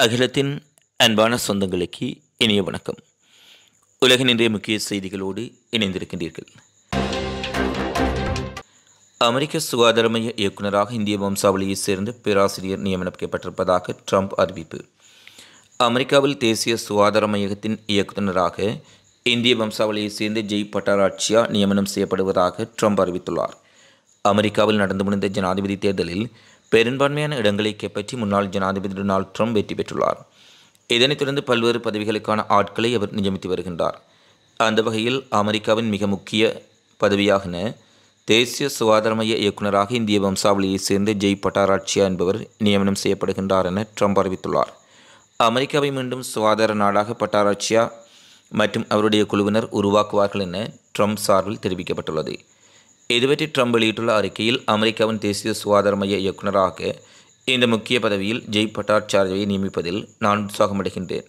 அகிலத்தின் அன்பான சொந்தங்களுக்கு இனிய வணக்கம். உலகின் இன்றைய முக்கிய செய்திகளோடு இணைந்திருக்கின்றீர்கள். அமெரிக்க சுகாதார மைய இயக்குநராக இந்திய வம்சாவளியைச் சேர்ந்த பேராசிரியர் நியமிக்கப்பட்டிருப்பதாக ட்ரம்ப் அறிவிப்பு. அமெரிக்காவில் தேசிய சுகாதார மையத்தின் இயக்குநராக இந்திய வம்சாவளியைச் சேர்ந்த ஜெய் பட்டாராச்சியா நியமனம் செய்யப்படுவதாக ட்ரம்ப் அறிவித்துள்ளார். அமெரிக்காவில் நடந்து முடிந்த ஜனாதிபதி தேர்தலில் பெரும்பான்மையான இடங்களை கைப்பற்றி முன்னாள் ஜனாதிபதி டொனால்ட் ட்ரம்ப் வெற்றி பெற்றுள்ளார். இதனைத் தொடர்ந்து பல்வேறு பதவிகளுக்கான ஆட்களை அவர் நியமித்து வருகின்றார். அந்த வகையில் அமெரிக்காவின் மிக முக்கிய பதவியான தேசிய சுகாதார மைய இயக்குநராக இந்திய வம்சாவளியைச் சேர்ந்த ஜெய் பட்டாராச்சியா என்பவர் நியமனம் செய்யப்படுகின்றார் என ட்ரம்ப் அறிவித்துள்ளார். அமெரிக்காவை மீண்டும் சுகாதார நாடாக பட்டாராச்சியா மற்றும் அவருடைய குழுவினர் உருவாக்குவார்கள் என ட்ரம்ப் சார்பில் தெரிவிக்கப்பட்டுள்ளது. இதுபற்றி ட்ரம்ப் வெளியிட்டுள்ள அறிக்கையில், அமெரிக்காவின் தேசிய சுகாதார மைய இயக்குநராக இந்த முக்கிய பதவியில் ஜெய் பட்டாச்சார்யாவை நியமிப்பதில் நான் உற்சாகமடைகின்றேன்.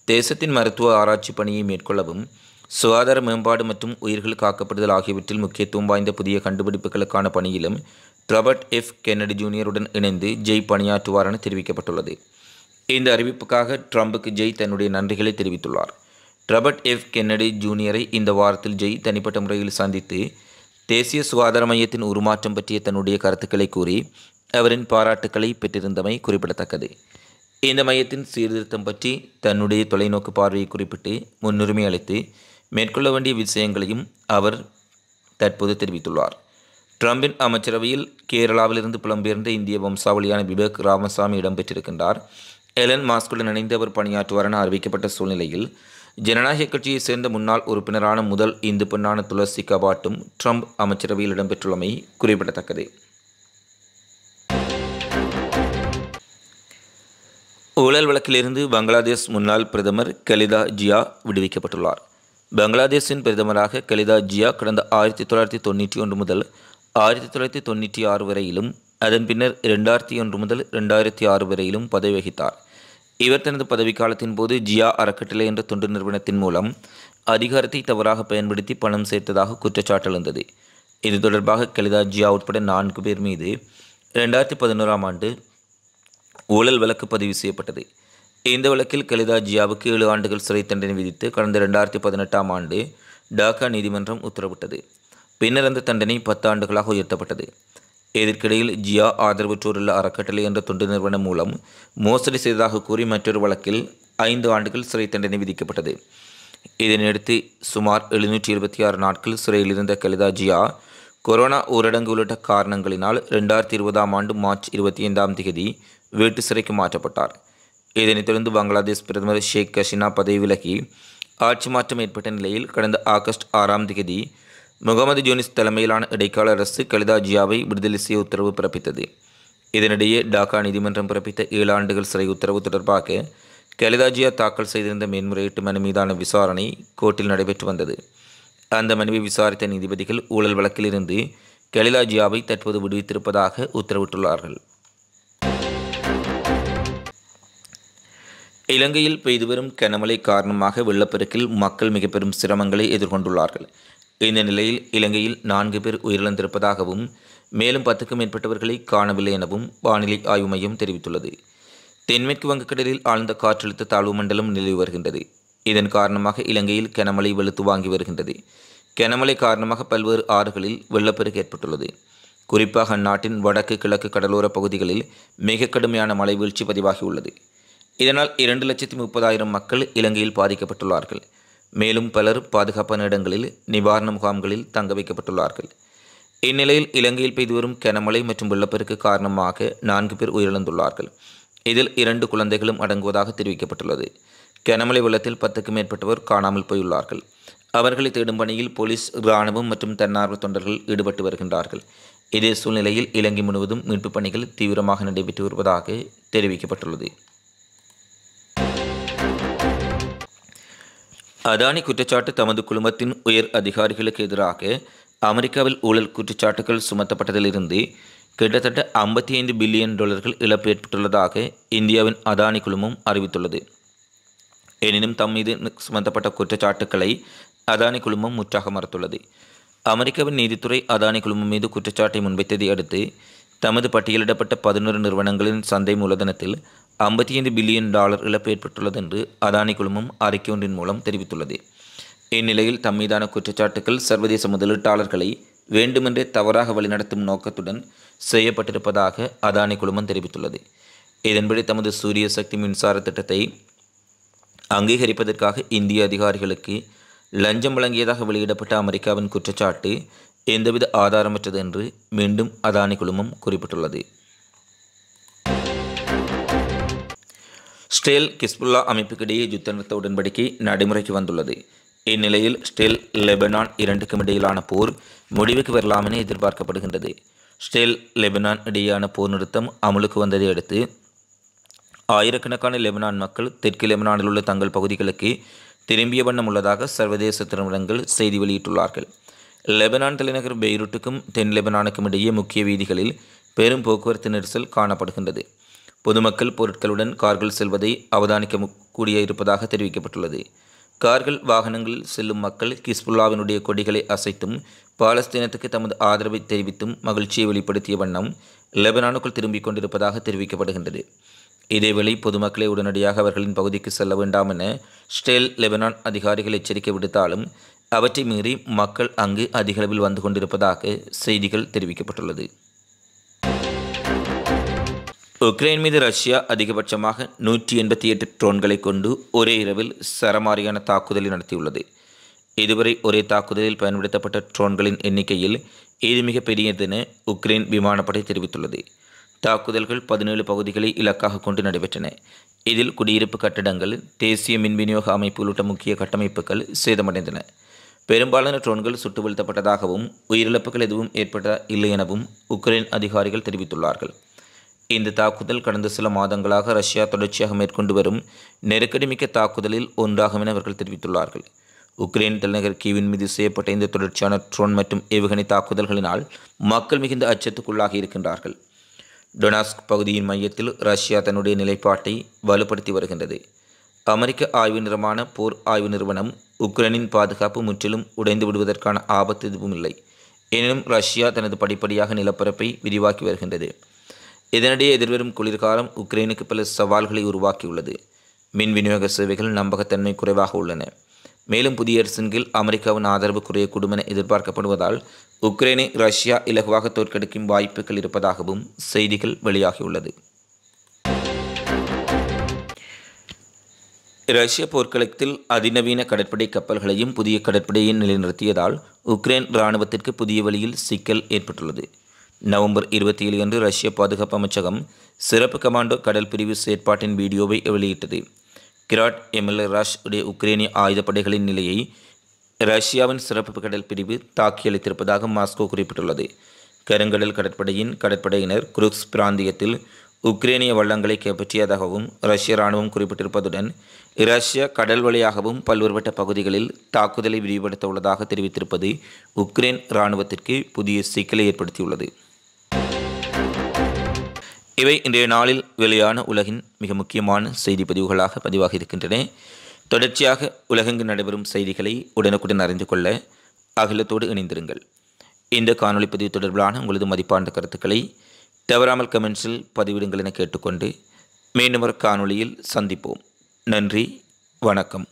தேசத்தின் மருத்துவ ஆராய்ச்சி பணியை மேற்கொள்ளவும் சுகாதார மேம்பாடு மற்றும் உயிர்கள் காக்கப்படுதல் ஆகியவற்றில் முக்கியத்துவம் வாய்ந்த புதிய கண்டுபிடிப்புகளுக்கான பணியிலும் ராபர்ட் எஃப் கென்னடி ஜூனியருடன் இணைந்து ஜெய் பணியாற்றுவார் என தெரிவிக்கப்பட்டுள்ளது. இந்த அறிவிப்புக்காக ட்ரம்புக்கு ஜெய் தன்னுடைய நன்றிகளை தெரிவித்துள்ளார். ராபர்ட் எஃப் கென்னடி ஜூனியரை இந்த வாரத்தில் ஜெய் தனிப்பட்ட முறையில் சந்தித்து தேசிய சுகாதார மையத்தின் உருமாற்றம் பற்றிய தன்னுடைய கருத்துக்களை கூறி அவரின் பாராட்டுக்களை பெற்றிருந்தமை குறிப்பிடத்தக்கது. இந்த மையத்தின் சீர்திருத்தம் பற்றி தன்னுடைய தொலைநோக்கு பார்வையை குறிப்பிட்டு முன்னுரிமை அளித்து மேற்கொள்ள வேண்டிய விஷயங்களையும் அவர் தற்போது தெரிவித்துள்ளார். ட்ரம்பின் அமைச்சரவையில் கேரளாவிலிருந்து புலம்பெயர்ந்த இந்திய வம்சாவளியான விவேக் ராமசாமி இடம்பெற்றிருக்கின்றார். எலன் மாஸ்குடன் இணைந்து அவர் பணியாற்றுவார் என அறிவிக்கப்பட்ட சூழ்நிலையில், ஜனநாயக கட்சியைச் சேர்ந்த முன்னாள் உறுப்பினரான முதல் இந்து பெண்ணான துளசி கபாட்டும் ட்ரம்ப் அமைச்சரவையில் இடம்பெற்றுள்ளமை குறிப்பிடத்தக்கது. ஊழல் வழக்கிலிருந்து பங்களாதேஷ் முன்னாள் பிரதமர் கலிதா ஜியா விடுவிக்கப்பட்டுள்ளார். பங்களாதேஷின் பிரதமராக கலிதா ஜியா கடந்த 1991 முதல் 1996 வரையிலும் அதன் பின்னர் 2001 முதல் 2006 வரையிலும் பதவி வகித்தார். இவர் தனது பதவிக்காலத்தின் போது ஜியா அறக்கட்டளை என்ற தொண்டு நிறுவனத்தின் மூலம் அதிகாரத்தை தவறாக பயன்படுத்தி பணம் சேர்த்ததாக குற்றச்சாட்டு எழுந்தது. இது தொடர்பாக கலிதா ஜியா உட்பட 4 பேர் மீது 2011 ஆண்டு ஊழல் வழக்கு பதிவு செய்யப்பட்டது. இந்த வழக்கில் கலிதா ஜியாவுக்கு 7 ஆண்டுகள் சிறை தண்டனை விதித்து கடந்த 2018 ஆண்டு டாக்கா நீதிமன்றம் உத்தரவிட்டது. பின்னர் அந்த தண்டனை 10 ஆண்டுகளாக உயர்த்தப்பட்டது. இதற்கிடையில் ஜியா ஆதரவற்றோருள்ள அறக்கட்டளை என்ற தொண்டு நிறுவனம் மூலம் மோசடி செய்ததாக கூறி மற்றொரு வழக்கில் 5 ஆண்டுகள் சிறை தண்டனை விதிக்கப்பட்டது. இதனையடுத்து சுமார் 726 நாட்கள் சிறையில் இருந்த கலிதா ஜியா கொரோனா ஊரடங்கு உள்ளிட்ட காரணங்களினால் 2020 ஆண்டு மார்ச் 25 வீட்டு சிறைக்கு மாற்றப்பட்டார். இதனைத் தொடர்ந்து பங்களாதேஷ் பிரதமர் ஷேக் ஹசீனா பதவி விலகி ஆட்சி மாற்றம் ஏற்பட்ட நிலையில் கடந்த ஆகஸ்ட் 6 முகமது யூனிஸ் தலைமையிலான இடைக்கால அரசு கலிதா ஜியாவை விடுதலை செய்ய உத்தரவு பிறப்பித்தது. இதனிடையே டாக்கா நீதிமன்றம் பிறப்பித்த 7 ஆண்டுகள் சிறை உத்தரவு தொடர்பாக கலிதா ஜியா தாக்கல் செய்திருந்த மேன்முறையீட்டு மனு மீதான விசாரணை கோர்ட்டில் நடைபெற்று வந்தது. அந்த மனுவை விசாரித்த நீதிபதிகள் ஊழல் வழக்கிலிருந்து கலிதா ஜியாவை தற்போது விடுவித்திருப்பதாக உத்தரவிட்டுள்ளார்கள். இலங்கையில் பெய்து வரும் கனமழை காரணமாக வெள்ளப்பெருக்கில் மக்கள் மிக பெரும் சிரமங்களை எதிர்கொண்டுள்ளார்கள். இந்த நிலையில் இலங்கையில் 4 பேர் உயிரிழந்திருப்பதாகவும் மேலும் 10க்கும் மேற்பட்டவர்களை காணவில்லை எனவும் வானிலை ஆய்வு மையம் தெரிவித்துள்ளது. தென்மேற்கு வங்கக்கடலில் ஆழ்ந்த காற்றழுத்த தாழ்வு மண்டலம் நிலவி வருகின்றது. இதன் காரணமாக இலங்கையில் கனமழை வெளுத்து வாங்கி வருகின்றது. கனமழை காரணமாக பல்வேறு ஆறுகளில் வெள்ளப்பெருக்கு ஏற்பட்டுள்ளது. குறிப்பாக அந்நாட்டின் வடக்கு கிழக்கு கடலோர பகுதிகளில் மிக கடுமையான மழை வீழ்ச்சி பதிவாகியுள்ளது. இதனால் 2,30,000 மக்கள் இலங்கையில் பாதிக்கப்பட்டுள்ளார்கள். மேலும் பலர் பாதுகாப்பான இடங்களில் நிவாரண முகாம்களில் தங்க வைக்கப்பட்டுள்ளார்கள். இந்நிலையில் இலங்கையில் பெய்து வரும் கனமழை மற்றும் வெள்ளப்பெருக்கு காரணமாக 4 பேர் உயிரிழந்துள்ளார்கள். இதில் 2 குழந்தைகளும் அடங்குவதாக தெரிவிக்கப்பட்டுள்ளது. கனமழை வெள்ளத்தில் 10க்கும் மேற்பட்டவர் காணாமல் போயுள்ளார்கள். அவர்களை தேடும் பணியில் போலீஸ், இராணுவம் மற்றும் தன்னார்வ தொண்டர்கள் ஈடுபட்டு வருகின்றார்கள். இதே சூழ்நிலையில் இலங்கை முழுவதும் மீட்புப் பணிகள் தீவிரமாக நடைபெற்று வருவதாக தெரிவிக்கப்பட்டுள்ளது. அதானி குற்றச்சாட்டு தமது குழுமத்தின் உயர் அதிகாரிகளுக்கு எதிராக அமெரிக்காவில் ஊழல் குற்றச்சாட்டுகள் சுமத்தப்பட்டதிலிருந்து கிட்டத்தட்ட $55 பில்லியன் இழப்பு ஏற்பட்டுள்ளதாக இந்தியாவின் அதானி குழுமம் அறிவித்துள்ளது. எனினும் தம் மீது சுமத்தப்பட்ட குற்றச்சாட்டுக்களை அதானி குழுமம் முற்றாக மறுத்துள்ளது. அமெரிக்காவின் நீதித்துறை அதானி குழுமம் மீது குற்றச்சாட்டை முன்வைத்ததை அடுத்து தமது பட்டியலிடப்பட்ட 11 நிறுவனங்களின் சந்தை மூலதனத்தில் $55 பில்லியன் இழப்பு ஏற்பட்டுள்ளது என்று அதானி குழுமம் அறிக்கை ஒன்றின் மூலம் தெரிவித்துள்ளது. இந்நிலையில் தம்மீதான குற்றச்சாட்டுக்கள் சர்வதேச முதலீட்டாளர்களை வேண்டுமென்றே தவறாக வழிநடத்தும் நோக்கத்துடன் செய்யப்பட்டிருப்பதாக அதானி குழுமம் தெரிவித்துள்ளது. இதன்படி தமது சூரிய சக்தி மின்சார திட்டத்தை அங்கீகரிப்பதற்காக இந்திய அதிகாரிகளுக்கு லஞ்சம் வழங்கியதாக வெளியிடப்பட்ட அமெரிக்காவின் குற்றச்சாட்டு எந்தவித ஆதாரமற்றது என்று மீண்டும் அதானி குழுமம் குறிப்பிட்டுள்ளது. இஸ்ரேல் ஹிஸ்புல்லா அமைப்புக்கிடையே யுத்த நிறுத்த உடன்படிக்கை நடைமுறைக்கு வந்துள்ளது. இந்நிலையில் இஸ்ரேல் லெபனான் இரண்டுக்கும் இடையிலான போர் முடிவுக்கு வரலாம் என எதிர்பார்க்கப்படுகின்றது. இஸ்ரேல் லெபனான் இடையேயான போர் நிறுத்தம் அமலுக்கு வந்ததை அடுத்து ஆயிரக்கணக்கான லெபனான் மக்கள் தெற்கு லெபனானில் உள்ள தங்கள் பகுதிகளுக்கு திரும்பிய வண்ணம் உள்ளதாக சர்வதேச நிறுவனங்கள் செய்தி வெளியிட்டுள்ளார்கள். லெபனான் தலைநகர் பெய்ரூட்டுக்கும் தென் லெபனானுக்கும் இடையே முக்கிய வீதிகளில் பெரும் போக்குவரத்து நெரிசல் காணப்படுகின்றது. பொதுமக்கள் பொருட்களுடன் கார்கள் செல்வதை அவதானிக்க கூடிய இருப்பதாக தெரிவிக்கப்பட்டுள்ளது. கார்கள் வாகனங்களில் செல்லும் மக்கள் ஹிஸ்புல்லாவினுடைய கொடிகளை அசைத்தும் பாலஸ்தீனத்துக்கு தமது ஆதரவை தெரிவித்தும் மகிழ்ச்சியை வெளிப்படுத்திய வண்ணம் லெபனானுக்குள் திரும்பிக் கொண்டிருப்பதாக தெரிவிக்கப்படுகின்றது. இதேவேளை பொதுமக்களை உடனடியாக அவர்களின் பகுதிக்கு செல்ல வேண்டாம் என இஸ்ரேல் லெபனான் அதிகாரிகள் எச்சரிக்கை விடுத்தாலும் அவற்றை மீறி மக்கள் அங்கு அதிகளவில் வந்து கொண்டிருப்பதாக செய்திகள் தெரிவிக்கப்பட்டுள்ளது. உக்ரைன் மீது ரஷ்யா அதிகபட்சமாக 188 ட்ரோன்களை கொண்டு ஒரே இரவில் சரமாரியான தாக்குதலை நடத்தியுள்ளது. இதுவரை ஒரே தாக்குதலில் பயன்படுத்தப்பட்ட ட்ரோன்களின் எண்ணிக்கையில் இது மிக பெரியதென உக்ரைன் விமானப்படை தெரிவித்துள்ளது. தாக்குதல்கள் 17 பகுதிகளை இலக்காக கொண்டு நடைபெற்றன. இதில் குடியிருப்பு கட்டடங்கள், தேசிய மின் விநியோக அமைப்பு உள்ளிட்ட முக்கிய கட்டமைப்புகள் சேதமடைந்தன. பெரும்பாலான ட்ரோன்கள் சுட்டு வீழ்த்தப்பட்டதாகவும் உயிரிழப்புகள் எதுவும் இல்லை எனவும் உக்ரைன் அதிகாரிகள் தெரிவித்துள்ளார்கள். இந்த தாக்குதல் கடந்த சில மாதங்களாக ரஷ்யா தொடர்ச்சியாக மேற்கொண்டு வரும் நெருக்கடிமிக்க தாக்குதலில் ஒன்றாகும் என அவர்கள் தெரிவித்துள்ளார்கள். உக்ரைன் தலைநகர் கீவின் மீது செய்யப்பட்ட இந்த தொடர்ச்சியான ட்ரோன் மற்றும் ஏவுகணை தாக்குதல்களினால் மக்கள் மிகுந்த அச்சத்துக்குள்ளாகி இருக்கின்றார்கள். டொனாஸ்க் பகுதியின் மையத்தில் ரஷ்யா தன்னுடைய நிலைப்பாட்டை வலுப்படுத்தி வருகின்றது. அமெரிக்க ஆய்வு நிறுவனமான போர் ஆய்வு நிறுவனம் உக்ரைனின் பாதுகாப்பு முற்றிலும் உடைந்து விடுவதற்கான ஆபத்து எதுவும் இல்லை. எனினும் ரஷ்யா தனது படிப்படியாக நிலப்பரப்பை விரிவாக்கி வருகின்றது. இதனிடையே எதிர்வரும் குளிர்காலம் உக்ரைனுக்கு பல சவால்களை உருவாக்கியுள்ளது. மின் விநியோக சேவைகள் நம்பகத்தன்மை குறைவாக உள்ளன. மேலும் புதிய அரசின் கீழ் அமெரிக்காவின் ஆதரவு குறையக்கூடும் என எதிர்பார்க்கப்படுவதால் உக்ரைனை ரஷ்யா இலகுவாக தோற்கடிக்கும் வாய்ப்புகள் இருப்பதாகவும் செய்திகள் வெளியாகியுள்ளது. ரஷ்ய போர்க்களத்தில் அதிநவீன கடற்படை கப்பல்களையும் புதிய கடற்படையை நிலைநிறுத்தியதால் உக்ரைன் இராணுவத்திற்கு புதிய வழியில் சிக்கல் ஏற்பட்டுள்ளது. நவம்பர் 27 அன்று ரஷ்ய பாதுகாப்பு அமைச்சகம் சிறப்பு கமாண்டோ கடல் பிரிவு செயற்பாட்டின் வீடியோவை வெளியிட்டது. கிராட் எம்எல்ராஷ் உடைய உக்ரைனிய ஆயுதப்படைகளின் நிலையை ரஷ்யாவின் சிறப்பு கடல் பிரிவு தாக்கியளித்திருப்பதாக மாஸ்கோ குறிப்பிட்டுள்ளது. கருங்கடல் கடற்படையின் கடற்படையினர் குருக்ஸ் பிராந்தியத்தில் உக்ரைனிய வள்ளங்களை கைப்பற்றியதாகவும் ரஷ்ய இராணுவம் குறிப்பிட்டிருப்பதுடன் ரஷ்ய கடல் வழியாகவும் பல்வேறுபட்ட பகுதிகளில் தாக்குதலை விரிவுபடுத்த உள்ளதாக தெரிவித்திருப்பது உக்ரைன் இராணுவத்திற்கு புதிய சிக்கலை ஏற்படுத்தியுள்ளது. இவை இன்றைய நாளில் வெளியான உலகின் மிக முக்கியமான செய்தி பதிவுகளாக பதிவாகி இருக்கின்றன. தொடர்ச்சியாக உலகெங்கு நடைபெறும் செய்திகளை உடனுக்குடன் அறிந்து கொள்ள அகிலத்தோடு இணைந்திருங்கள். இந்த காணொலி பதிவு தொடர்பிலான உங்களது மதிப்பான கருத்துக்களை தவறாமல் கமெண்ட்ஸில் பதிவிடுங்கள் என கேட்டுக்கொண்டு மீண்டும் ஒரு காணொலியில் சந்திப்போம். நன்றி, வணக்கம்.